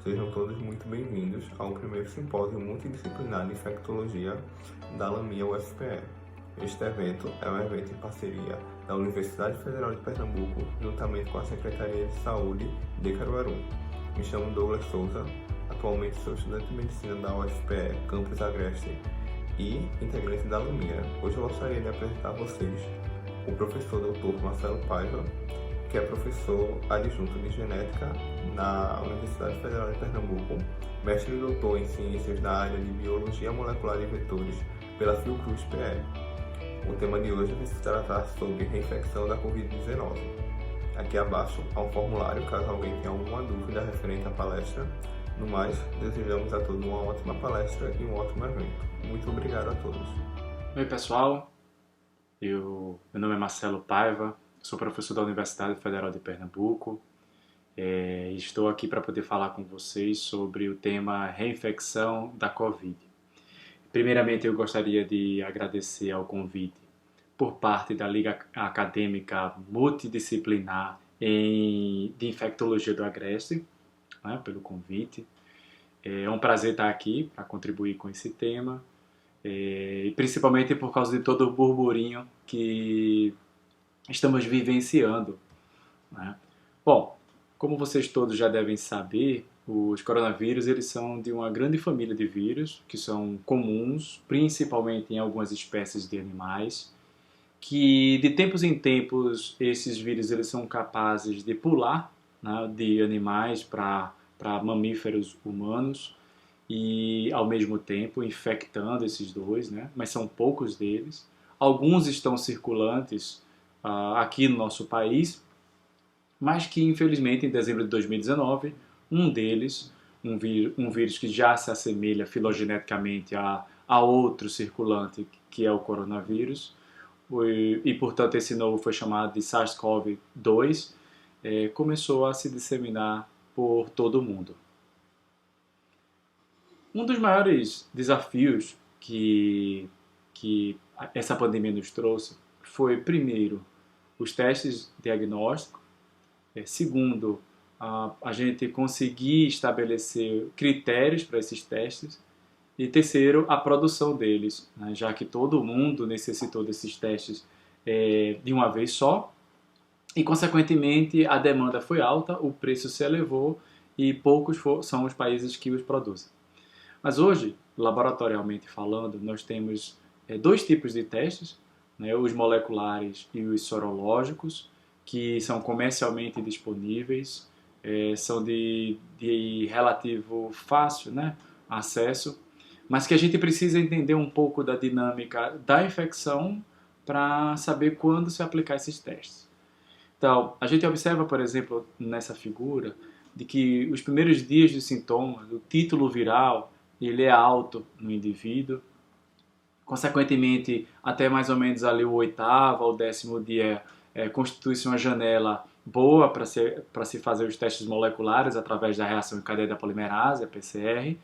Sejam todos muito bem-vindos ao primeiro simpósio multidisciplinar de infectologia da Lamia UFPE. Este evento é um evento em parceria da Universidade Federal de Pernambuco, juntamente com a Secretaria de Saúde de Caruaru. Me chamo Douglas Souza, atualmente sou estudante de medicina da UFPE, Campus Agreste, e integrante da Lamia. Hoje eu gostaria de apresentar a vocês o professor Dr. Marcelo Paiva, que é professor adjunto de genética na Universidade Federal de Pernambuco, mestre e doutor em ciências da área de biologia molecular de vetores pela Fiocruz-PE. O tema de hoje vai se tratar sobre reinfecção da Covid-19. Aqui abaixo há um formulário caso alguém tenha alguma dúvida referente à palestra. No mais, desejamos a todos uma ótima palestra e um ótimo evento. Muito obrigado a todos. Oi pessoal, meu nome é Marcelo Paiva, sou professor da Universidade Federal de Pernambuco e estou aqui para poder falar com vocês sobre o tema reinfecção da Covid. Primeiramente eu gostaria de agradecer ao convite por parte da Liga Acadêmica Multidisciplinar de Infectologia do Agreste, pelo convite. É um prazer estar aqui para contribuir com esse tema, e principalmente por causa de todo o burburinho que estamos vivenciando, né? Bom, como vocês todos já devem saber, os coronavírus eles são de uma grande família de vírus que são comuns, principalmente em algumas espécies de animais, que de tempos em tempos esses vírus eles são capazes de pular, né, de animais para mamíferos humanos e ao mesmo tempo infectando esses dois, né? Mas são poucos deles. Alguns estão circulantes aqui no nosso país, mas que infelizmente em dezembro de 2019, um deles, um vírus que já se assemelha filogeneticamente a outro circulante, que é o coronavírus, e portanto esse novo foi chamado de SARS-CoV-2, começou a se disseminar por todo o mundo. Um dos maiores desafios que essa pandemia nos trouxe foi, primeiro, os testes diagnósticos, segundo, a gente conseguir estabelecer critérios para esses testes, e terceiro, a produção deles, né, já que todo mundo necessitou desses testes de uma vez só, e consequentemente a demanda foi alta, o preço se elevou e poucos são os países que os produzem. Mas hoje, laboratorialmente falando, nós temos dois tipos de testes, né, os moleculares e os sorológicos, que são comercialmente disponíveis, são de relativo fácil, né, acesso, mas que a gente precisa entender um pouco da dinâmica da infecção para saber quando se aplicar esses testes. Então, a gente observa, por exemplo, nessa figura, de que os primeiros dias de sintomas, o título viral, ele é alto no indivíduo. Consequentemente, até mais ou menos ali o 8º ou 10º dia constitui-se uma janela boa para se fazer os testes moleculares através da reação em cadeia da polimerase, a PCR,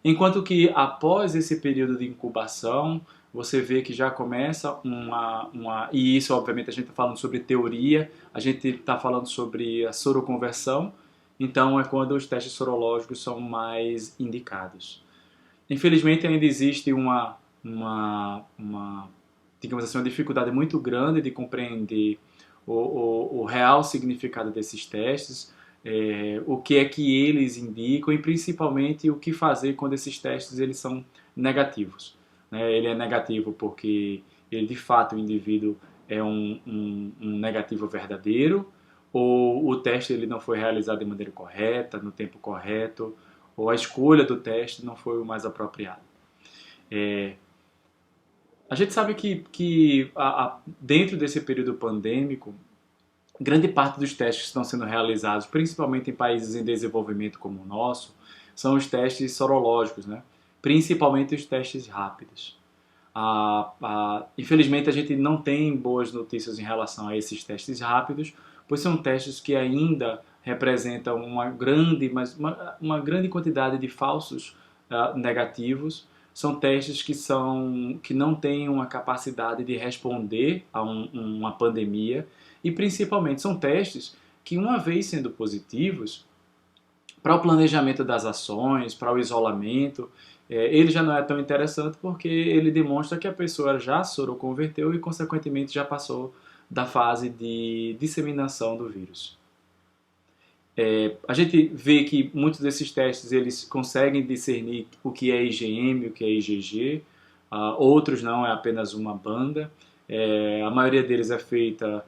enquanto que após esse período de incubação, você vê que já começa e isso obviamente a gente está falando sobre teoria, a gente está falando sobre a soroconversão, então é quando os testes sorológicos são mais indicados. Infelizmente ainda existe digamos assim, uma dificuldade muito grande de compreender o real significado desses testes, o que é que eles indicam e principalmente o que fazer quando esses testes eles são negativos. Ele é negativo porque ele, de fato, o indivíduo é um negativo verdadeiro, ou o teste ele não foi realizado de maneira correta, no tempo correto, ou a escolha do teste não foi o mais apropriado. A gente sabe que dentro desse período pandêmico, grande parte dos testes que estão sendo realizados, principalmente em países em desenvolvimento como o nosso, são os testes sorológicos, né? Principalmente os testes rápidos. Infelizmente, a gente não tem boas notícias em relação a esses testes rápidos, pois são testes que ainda representam uma grande quantidade de falsos negativos. São testes que não têm uma capacidade de responder a uma pandemia e, principalmente, são testes que, uma vez sendo positivos, Para o planejamento das ações, para o isolamento, ele já não é tão interessante porque ele demonstra que a pessoa já soroconverteu e, consequentemente, já passou da fase de disseminação do vírus. A gente vê que muitos desses testes eles conseguem discernir o que é IgM, o que é IgG, outros não, é apenas uma banda. A maioria deles é feita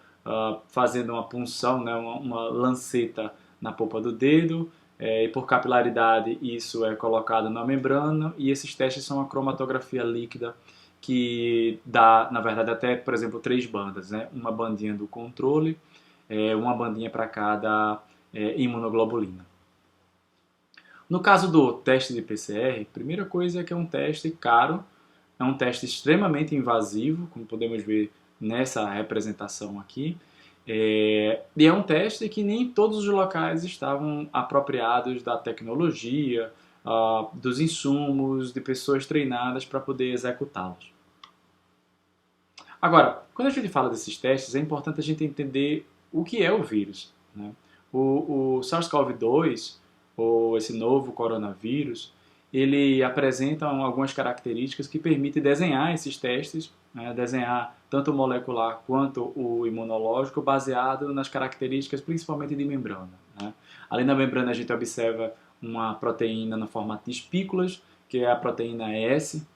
fazendo uma punção, né, uma lanceta na polpa do dedo, e por capilaridade isso é colocado na membrana, e esses testes são a cromatografia líquida, que dá, na verdade, até, por exemplo, 3 bandas, né? Uma bandinha do controle, uma bandinha para cada imunoglobulina. No caso do teste de PCR, a primeira coisa é que é um teste caro, é um teste extremamente invasivo, como podemos ver nessa representação aqui, e é um teste que nem todos os locais estavam apropriados da tecnologia, dos insumos, de pessoas treinadas para poder executá-los. Agora, quando a gente fala desses testes, é importante a gente entender o que é o vírus, né? O SARS-CoV-2, ou esse novo coronavírus, ele apresenta algumas características que permitem desenhar esses testes, né? Desenhar tanto o molecular quanto o imunológico, baseado nas características principalmente de membrana, né? Além da membrana, a gente observa uma proteína no formato de espículas, que é a proteína S.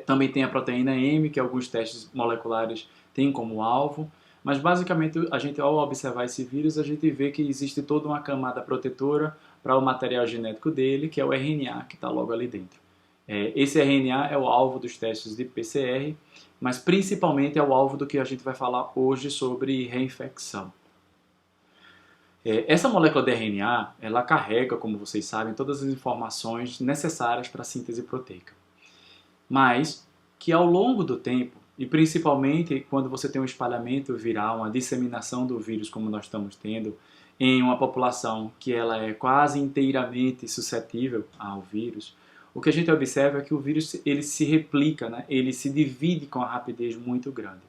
Também tem a proteína M, que alguns testes moleculares têm como alvo. Mas basicamente, a gente, ao observar esse vírus, a gente vê que existe toda uma camada protetora para o material genético dele, que é o RNA, que está logo ali dentro. Esse RNA é o alvo dos testes de PCR, mas principalmente é o alvo do que a gente vai falar hoje sobre reinfecção. Essa molécula de RNA, ela carrega, como vocês sabem, todas as informações necessárias para a síntese proteica. Mas que ao longo do tempo, e principalmente quando você tem um espalhamento viral, uma disseminação do vírus como nós estamos tendo, em uma população que ela é quase inteiramente suscetível ao vírus, o que a gente observa é que o vírus ele se replica, né? Ele se divide com uma rapidez muito grande.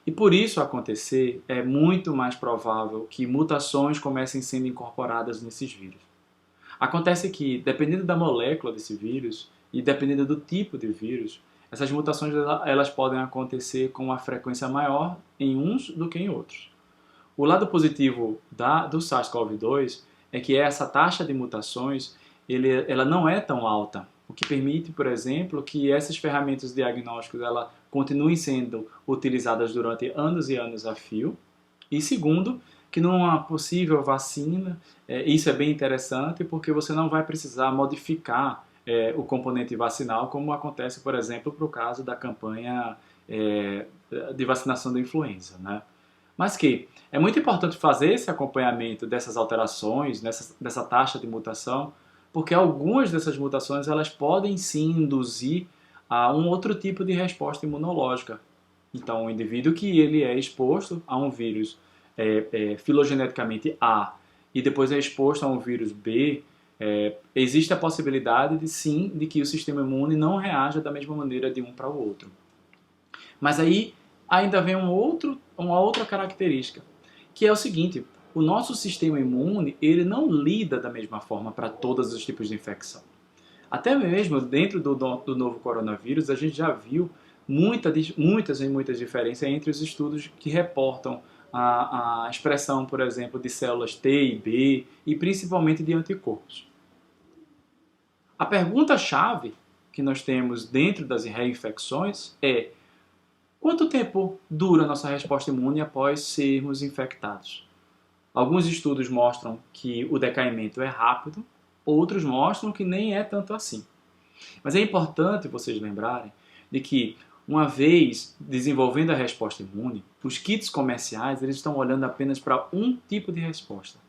E por isso acontecer, é muito mais provável que mutações comecem sendo incorporadas nesses vírus. Acontece que, dependendo da molécula desse vírus e dependendo do tipo de vírus, essas mutações elas podem acontecer com uma frequência maior em uns do que em outros. O lado positivo do SARS-CoV-2 é que essa taxa de mutações ela não é tão alta, o que permite, por exemplo, que essas ferramentas diagnósticas ela continuem sendo utilizadas durante anos e anos a fio. E segundo, que numa possível vacina, isso é bem interessante porque você não vai precisar modificar o componente vacinal, como acontece, por exemplo, para o caso da campanha de vacinação da influenza, né? Mas que é muito importante fazer esse acompanhamento dessas alterações, dessa taxa de mutação, porque algumas dessas mutações elas podem sim induzir a um outro tipo de resposta imunológica. Então, o indivíduo que ele é exposto a um vírus filogeneticamente A e depois é exposto a um vírus B, existe a possibilidade de que o sistema imune não reaja da mesma maneira de um para o outro. Mas aí ainda vem uma outra característica, que é o seguinte: o nosso sistema imune ele não lida da mesma forma para todos os tipos de infecção. Até mesmo dentro do novo coronavírus, a gente já viu muitas diferenças entre os estudos que reportam a expressão, por exemplo, de células T e B e principalmente de anticorpos. A pergunta-chave que nós temos dentro das reinfecções é: quanto tempo dura a nossa resposta imune após sermos infectados? Alguns estudos mostram que o decaimento é rápido, outros mostram que nem é tanto assim. Mas é importante vocês lembrarem de que, uma vez desenvolvendo a resposta imune, os kits comerciais eles estão olhando apenas para um tipo de resposta.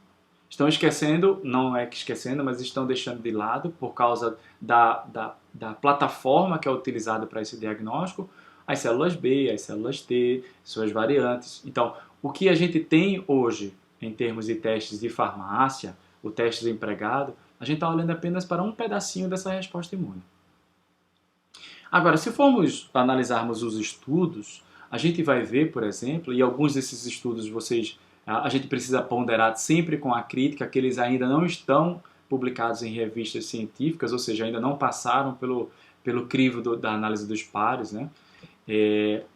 Estão esquecendo, não é que esquecendo, mas estão deixando de lado, por causa da plataforma que é utilizada para esse diagnóstico, as células B, as células T, suas variantes. Então, o que a gente tem hoje em termos de testes de farmácia, o teste do empregado, a gente está olhando apenas para um pedacinho dessa resposta imune. Agora, se formos analisarmos os estudos, a gente vai ver, por exemplo, e alguns desses estudos vocês A gente precisa ponderar sempre com a crítica que eles ainda não estão publicados em revistas científicas, ou seja, ainda não passaram pelo crivo da análise dos pares, né?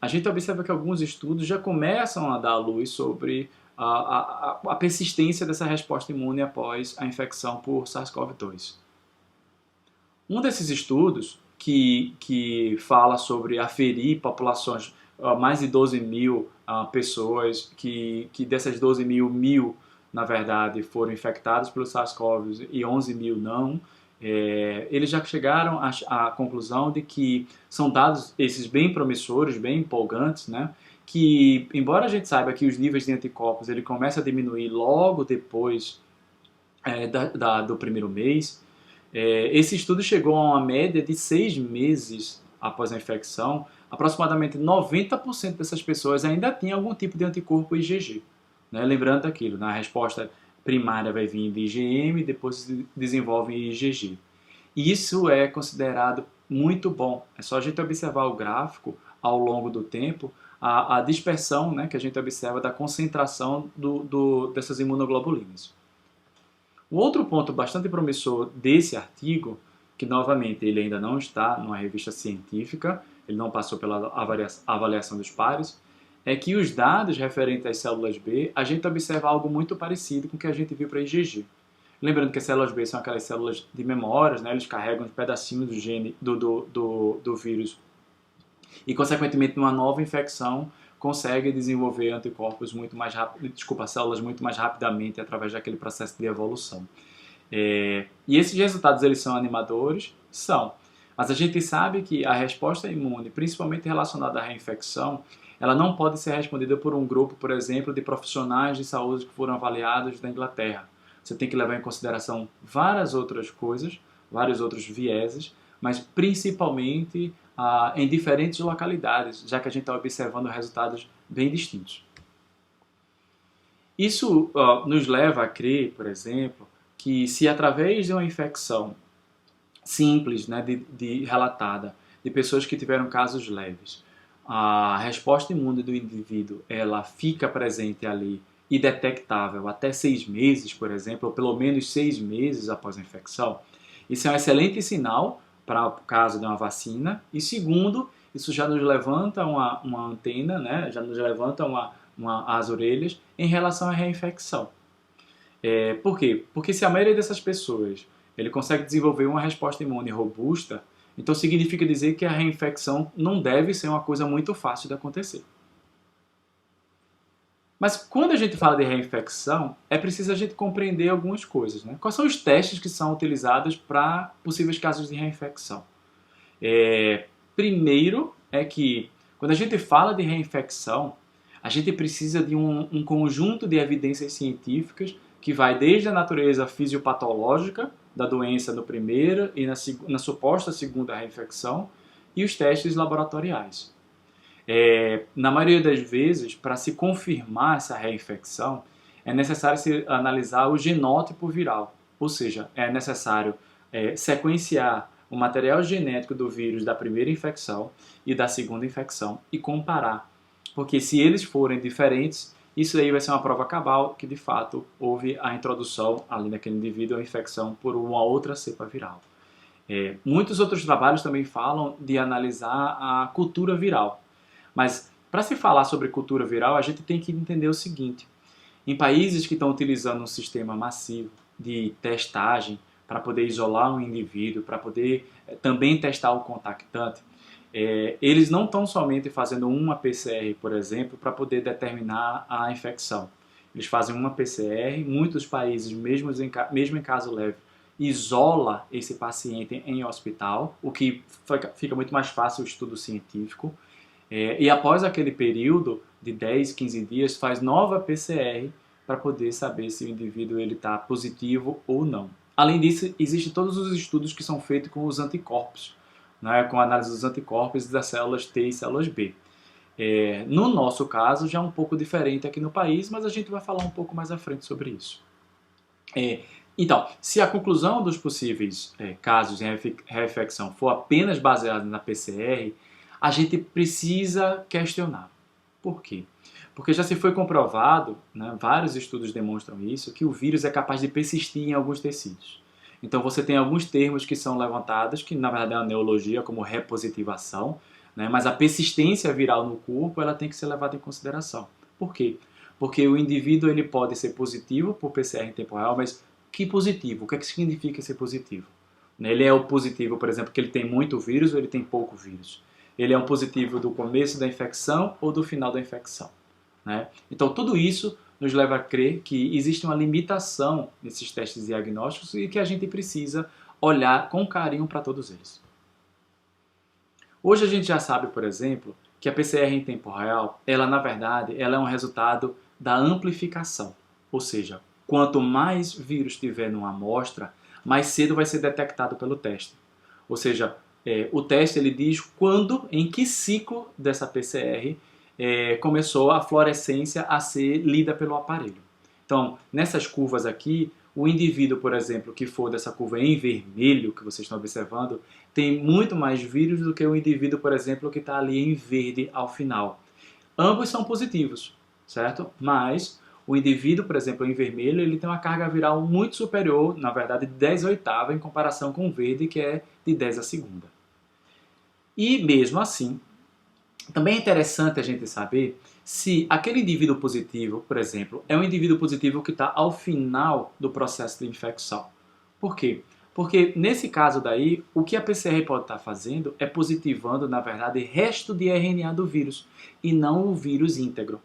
A gente observa que alguns estudos já começam a dar luz sobre a persistência dessa resposta imune após a infecção por SARS-CoV-2. Um desses estudos que fala sobre aferir populações, mais de 12 mil pessoas, que dessas 12 mil, na verdade, foram infectadas pelo SARS-CoV e 11 mil não. Eles já chegaram à conclusão de que são dados esses bem promissores, bem empolgantes, né? Que, embora a gente saiba que os níveis de anticorpos ele começa a diminuir logo depois do primeiro mês, esse estudo chegou a uma média de 6 meses após a infecção. Aproximadamente 90% dessas pessoas ainda tinham algum tipo de anticorpo IgG. Né? Lembrando daquilo, na resposta primária vai vir de IgM, depois se desenvolve em IgG. Isso é considerado muito bom. É só a gente observar o gráfico ao longo do tempo, a dispersão, né, que a gente observa da concentração dessas imunoglobulinas. O outro ponto bastante promissor desse artigo, que novamente ele ainda não está numa revista científica, ele não passou pela avaliação dos pares, é que os dados referentes às células B, a gente observa algo muito parecido com o que a gente viu para IgG. Lembrando que as células B são aquelas células de memórias, né? Eles carregam um pedacinho do gene do vírus e, consequentemente, numa nova infecção, consegue desenvolver anticorpos muito mais rápido, células muito mais rapidamente através daquele processo de evolução. E esses resultados eles são animadores? São. Mas a gente sabe que a resposta imune, principalmente relacionada à reinfecção, ela não pode ser respondida por um grupo, por exemplo, de profissionais de saúde que foram avaliados na Inglaterra. Você tem que levar em consideração várias outras coisas, vários outros vieses, mas principalmente em diferentes localidades, já que a gente está observando resultados bem distintos. Isso nos leva a crer, por exemplo, que se através de uma infecção simples, né, relatada, de pessoas que tiveram casos leves, a resposta imune do indivíduo ela fica presente ali e detectável até 6 meses, por exemplo, ou pelo menos 6 meses após a infecção, isso é um excelente sinal para o caso de uma vacina. E segundo, isso já nos levanta uma antena, né? Já nos levanta as orelhas em relação à reinfecção. Por quê? Porque se a maioria dessas pessoas ele consegue desenvolver uma resposta imune robusta, então significa dizer que a reinfecção não deve ser uma coisa muito fácil de acontecer. Mas quando a gente fala de reinfecção, é preciso a gente compreender algumas coisas. Né? Quais são os testes que são utilizados para possíveis casos de reinfecção? Primeiro é que, quando a gente fala de reinfecção, a gente precisa de um conjunto de evidências científicas que vai desde a natureza fisiopatológica da doença no primeiro e na suposta segunda reinfecção e os testes laboratoriais. Na maioria das vezes, para se confirmar essa reinfecção, é necessário se analisar o genótipo viral, ou seja, é necessário sequenciar o material genético do vírus da primeira infecção e da segunda infecção e comparar, porque se eles forem diferentes, isso aí vai ser uma prova cabal que de fato houve a introdução ali naquele indivíduo a infecção por uma outra cepa viral. Muitos outros trabalhos também falam de analisar a cultura viral. Mas, para se falar sobre cultura viral, a gente tem que entender o seguinte. Em países que estão utilizando um sistema massivo de testagem para poder isolar um indivíduo, para poder também testar o contactante, eles não estão somente fazendo uma PCR, por exemplo, para poder determinar a infecção. Eles fazem uma PCR, muitos países, mesmo em caso leve, isola esse paciente em hospital, o que fica muito mais fácil o estudo científico. E após aquele período de 10, 15 dias, faz nova PCR para poder saber se o indivíduo está positivo ou não. Além disso, existem todos os estudos que são feitos com os anticorpos, né, com a análise dos anticorpos das células T e células B. No nosso caso, já é um pouco diferente aqui no país, mas a gente vai falar um pouco mais à frente sobre isso. Então, se a conclusão dos possíveis casos de reinfecção for apenas baseada na PCR, a gente precisa questionar. Por quê? Porque já se foi comprovado, né, vários estudos demonstram isso, que o vírus é capaz de persistir em alguns tecidos. Então você tem alguns termos que são levantados, que na verdade é uma neologia, como repositivação, né, mas a persistência viral no corpo ela tem que ser levada em consideração. Por quê? Porque o indivíduo ele pode ser positivo por PCR em tempo real, mas que positivo? O que é que significa ser positivo? Ele é o positivo, por exemplo, que ele tem muito vírus ou ele tem pouco vírus? Ele é um positivo do começo da infecção ou do final da infecção? Né? Então, tudo isso nos leva a crer que existe uma limitação nesses testes diagnósticos e que a gente precisa olhar com carinho para todos eles. Hoje a gente já sabe, por exemplo, que a PCR em tempo real, ela na verdade, ela é um resultado da amplificação. Ou seja, quanto mais vírus tiver numa amostra, mais cedo vai ser detectado pelo teste. Ou seja, o teste ele diz quando, em que ciclo dessa PCR começou a fluorescência a ser lida pelo aparelho. Então, nessas curvas aqui, o indivíduo, por exemplo, que for dessa curva em vermelho, que vocês estão observando, tem muito mais vírus do que o indivíduo, por exemplo, que está ali em verde ao final. Ambos são positivos, certo? Mas o indivíduo, por exemplo, em vermelho, ele tem uma carga viral muito superior, na verdade, de 10 a oitava, em comparação com o verde, que é de 10 a segunda. E mesmo assim, também é interessante a gente saber se aquele indivíduo positivo, por exemplo, é um indivíduo positivo que está ao final do processo de infecção. Por quê? Porque nesse caso daí, o que a PCR pode estar fazendo é positivando, na verdade, resto de RNA do vírus e não o vírus íntegro.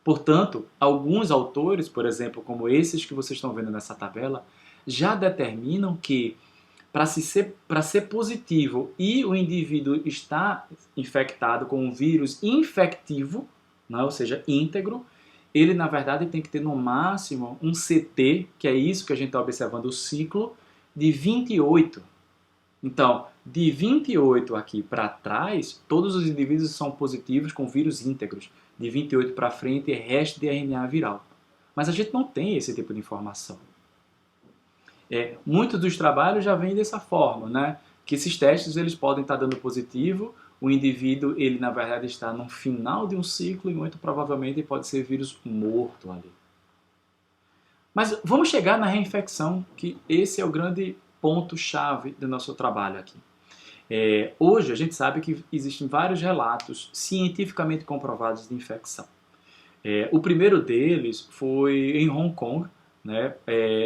Portanto, alguns autores, por exemplo, como esses que vocês estão vendo nessa tabela, já determinam que para ser positivo e o indivíduo está infectado com um vírus infectivo, né, ou seja, íntegro, ele na verdade tem que ter no máximo um CT, que é isso que a gente está observando, o ciclo, de 28. Então, de 28 aqui para trás, todos os indivíduos são positivos com vírus íntegros. De 28 para frente é resto de RNA viral. Mas a gente não tem esse tipo de informação. Muitos dos trabalhos já vêm dessa forma, né? Que esses testes eles podem estar dando positivo, o indivíduo ele na verdade está no final de um ciclo e muito provavelmente pode ser vírus morto ali. Mas vamos chegar na reinfecção, que esse é o grande ponto-chave do nosso trabalho aqui. Hoje a gente sabe que existem vários relatos cientificamente comprovados de infecção. O primeiro deles foi em Hong Kong, né,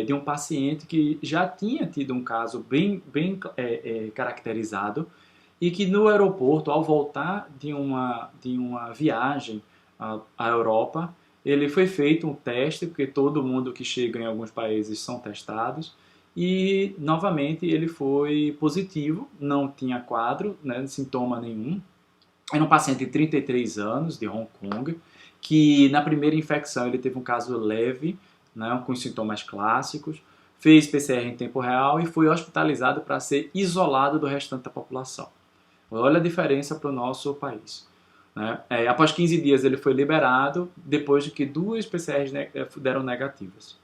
de um paciente que já tinha tido um caso bem caracterizado e que no aeroporto, ao voltar de uma viagem à Europa, ele foi feito um teste, porque todo mundo que chega em alguns países são testados, e novamente ele foi positivo, não tinha quadro, né, sintoma nenhum. Era um paciente de 33 anos, de Hong Kong, que na primeira infecção ele teve um caso leve, né, com os sintomas clássicos, fez PCR em tempo real e foi hospitalizado para ser isolado do restante da população. Olha a diferença para o nosso país. Né? Após 15 dias ele foi liberado, depois de que 2 PCRs deram negativas.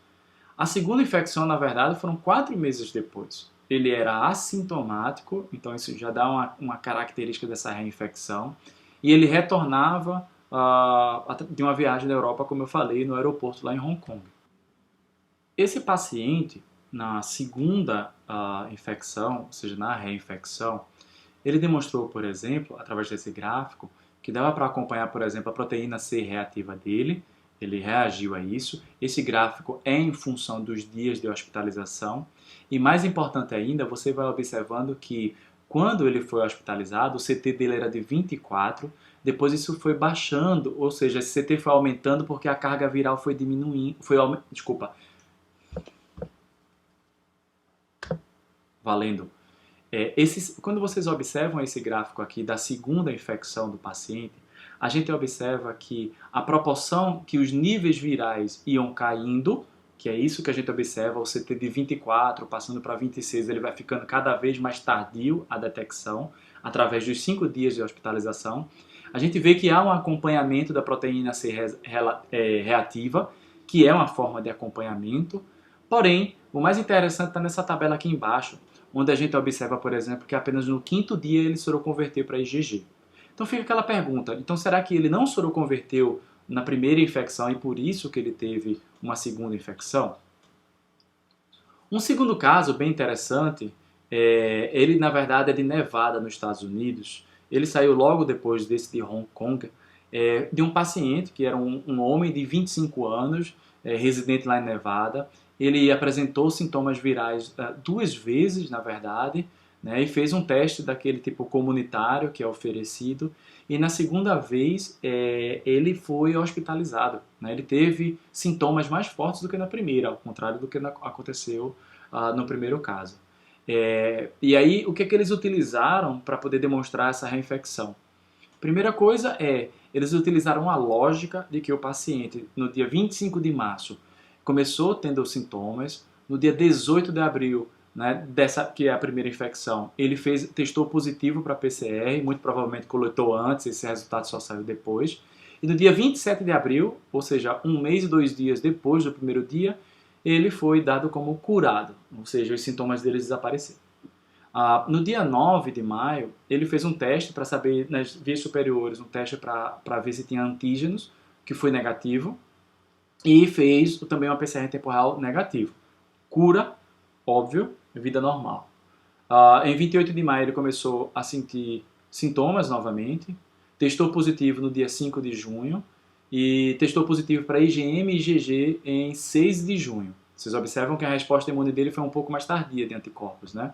A segunda infecção, na verdade, foram 4 meses depois. Ele era assintomático, então isso já dá uma característica dessa reinfecção, e ele retornava de uma viagem da Europa, como eu falei, no aeroporto lá em Hong Kong. Esse paciente, na segunda infecção, ou seja, na reinfecção, ele demonstrou, por exemplo, através desse gráfico, que dava para acompanhar, por exemplo, a proteína C reativa dele, ele reagiu a isso. Esse gráfico é em função dos dias de hospitalização. E mais importante ainda, você vai observando que quando ele foi hospitalizado, o CT dele era de 24, depois isso foi baixando, ou seja, esse CT foi aumentando porque a carga viral foi diminuindo, quando vocês observam esse gráfico aqui da segunda infecção do paciente, a gente observa que a proporção que os níveis virais iam caindo, que é isso que a gente observa, o CT de 24 passando para 26, ele vai ficando cada vez mais tardio a detecção, através dos 5 dias de hospitalização. A gente vê que há um acompanhamento da proteína C reativa, que é uma forma de acompanhamento. Porém, o mais interessante está nessa tabela aqui embaixo, onde a gente observa, por exemplo, que apenas no 5º dia ele se converteu para IgG. Então fica aquela pergunta, então será que ele não soroconverteu na primeira infecção e por isso que ele teve uma segunda infecção? Um segundo caso bem interessante, ele na verdade é de Nevada, nos Estados Unidos. Ele saiu logo depois desse de Hong Kong, de um paciente que era um homem de 25 anos, residente lá em Nevada. Ele apresentou sintomas virais 2 vezes, na verdade, né, e fez um teste daquele tipo comunitário que é oferecido. E na segunda vez ele foi hospitalizado, né? Ele teve sintomas mais fortes do que na primeira, ao contrário do que aconteceu no primeiro caso. E aí, o que é que eles utilizaram para poder demonstrar essa reinfecção? Primeira coisa eles utilizaram a lógica de que o paciente, no dia 25 de março, começou tendo sintomas, no dia 18 de abril, né, que é a primeira infecção, ele testou positivo para PCR, muito provavelmente coletou antes, esse resultado só saiu depois. E no dia 27 de abril, ou seja, 1 mês e 2 dias depois do primeiro dia, ele foi dado como curado, ou seja, os sintomas dele desapareceram. No dia 9 de maio, ele fez um teste para saber, nas vias superiores, um teste para ver se tinha antígenos, que foi negativo, e fez também uma PCR temporal negativo. Cura, óbvio, vida normal. Em 28 de maio ele começou a sentir sintomas novamente, testou positivo no dia 5 de junho e testou positivo para IgM e IgG em 6 de junho. Vocês observam que a resposta imune dele foi um pouco mais tardia de anticorpos, né?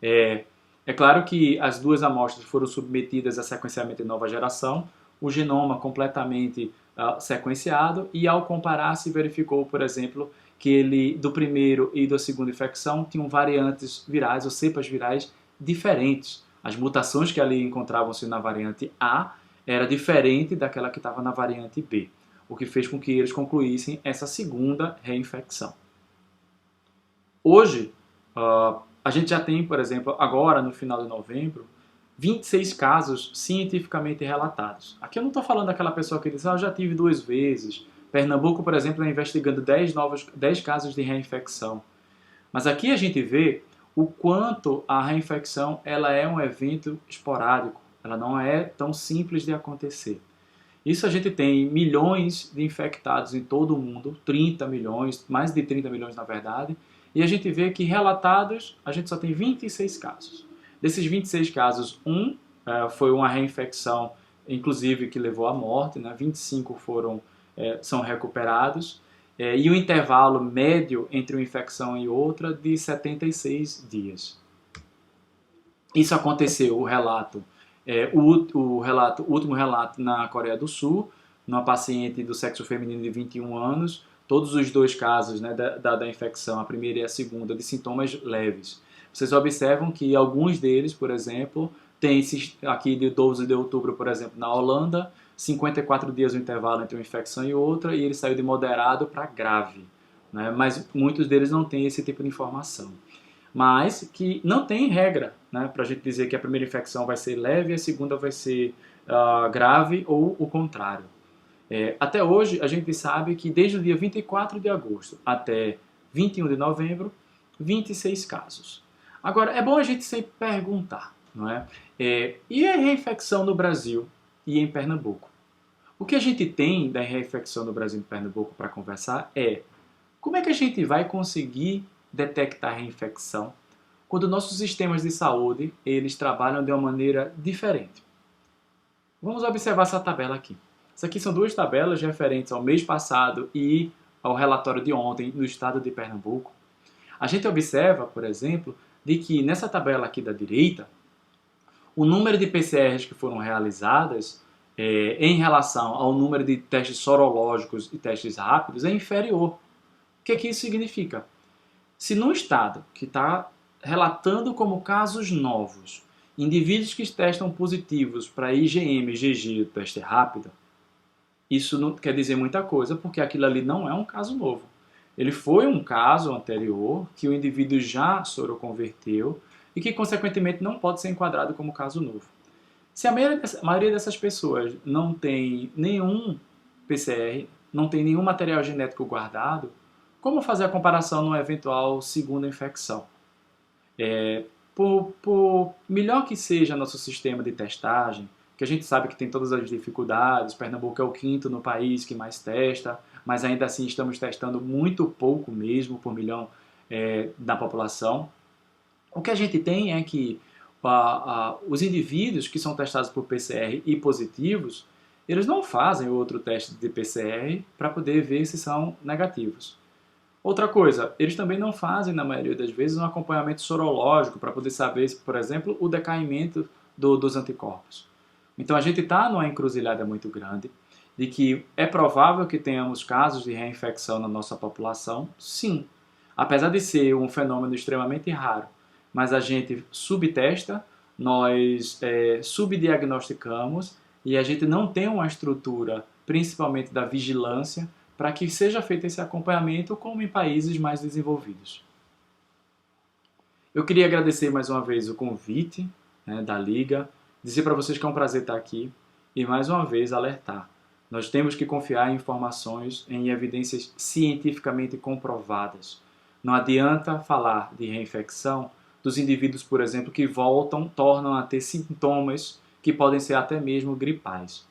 É claro que as duas amostras foram submetidas a sequenciamento de nova geração, o genoma completamente sequenciado, e ao comparar se verificou, por exemplo, que ele, do primeiro e da segunda infecção, tinham variantes virais ou cepas virais diferentes. As mutações que ali encontravam-se na variante A era diferente daquela que estava na variante B, o que fez com que eles concluíssem essa segunda reinfecção. Hoje, a gente já tem, por exemplo, agora no final de novembro, 26 casos cientificamente relatados. Aqui eu não estou falando daquela pessoa que diz, eu já tive 2 vezes. Pernambuco, por exemplo, está investigando 10 casos de reinfecção. Mas aqui a gente vê o quanto a reinfecção ela é um evento esporádico. Ela não é tão simples de acontecer. Isso a gente tem milhões de infectados em todo o mundo, 30 milhões, mais de 30 milhões na verdade, e a gente vê que relatados a gente só tem 26 casos. Desses 26 casos, foi uma reinfecção, inclusive, que levou à morte, né? 25 são recuperados, e o intervalo médio entre uma infecção e outra de 76 dias. Isso aconteceu, o último relato na Coreia do Sul, numa paciente do sexo feminino de 21 anos, todos os 2 casos, né, da infecção, a primeira e a segunda, de sintomas leves. Vocês observam que alguns deles, por exemplo, tem aqui de 12 de outubro, por exemplo, na Holanda, 54 dias o intervalo entre uma infecção e outra, e ele saiu de moderado para grave, né? Mas muitos deles não têm esse tipo de informação. Mas que não tem regra, né, para a gente dizer que a primeira infecção vai ser leve e a segunda vai ser grave ou o contrário. Até hoje, a gente sabe que desde o dia 24 de agosto até 21 de novembro, 26 casos. Agora, é bom a gente sempre perguntar, não é? E a reinfecção no Brasil e em Pernambuco? O que a gente tem da reinfecção no Brasil e em Pernambuco para conversar como é que a gente vai conseguir detectar a reinfecção quando nossos sistemas de saúde eles trabalham de uma maneira diferente. Vamos observar essa tabela aqui. Essas aqui são 2 tabelas referentes ao mês passado e ao relatório de ontem no estado de Pernambuco. A gente observa, por exemplo, de que nessa tabela aqui da direita, o número de PCRs que foram realizadas em relação ao número de testes sorológicos e testes rápidos é inferior. O que isso significa? Se num estado que está relatando como casos novos, indivíduos que testam positivos para IgM, IgG, teste rápido, isso não quer dizer muita coisa, porque aquilo ali não é um caso novo. Ele foi um caso anterior que o indivíduo já soroconverteu e que, consequentemente, não pode ser enquadrado como caso novo. Se a maioria dessas pessoas não tem nenhum PCR, não tem nenhum material genético guardado, como fazer a comparação numa eventual segunda infecção? Por melhor que seja nosso sistema de testagem, que a gente sabe que tem todas as dificuldades. Pernambuco é o 5º no país que mais testa, mas ainda assim estamos testando muito pouco mesmo por milhão da população. O que a gente tem é que os indivíduos que são testados por PCR e positivos, eles não fazem outro teste de PCR para poder ver se são negativos. Outra coisa, eles também não fazem, na maioria das vezes, um acompanhamento sorológico para poder saber, por exemplo, o decaimento dos anticorpos. Então a gente está numa encruzilhada muito grande de que é provável que tenhamos casos de reinfecção na nossa população, sim. Apesar de ser um fenômeno extremamente raro, mas a gente subtesta, nós subdiagnosticamos e a gente não tem uma estrutura, principalmente da vigilância, para que seja feito esse acompanhamento como em países mais desenvolvidos. Eu queria agradecer mais uma vez o convite da Liga, dizer para vocês que é um prazer estar aqui e mais uma vez alertar. Nós temos que confiar em informações, em evidências cientificamente comprovadas. Não adianta falar de reinfecção dos indivíduos, por exemplo, que tornam a ter sintomas que podem ser até mesmo gripais.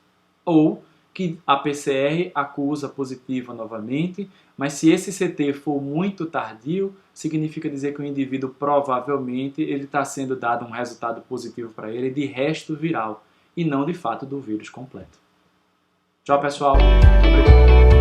Ou que a PCR acusa positiva novamente, mas se esse CT for muito tardio, significa dizer que o indivíduo provavelmente está sendo dado um resultado positivo para ele de resto viral, e não de fato do vírus completo. Tchau, pessoal. Obrigado.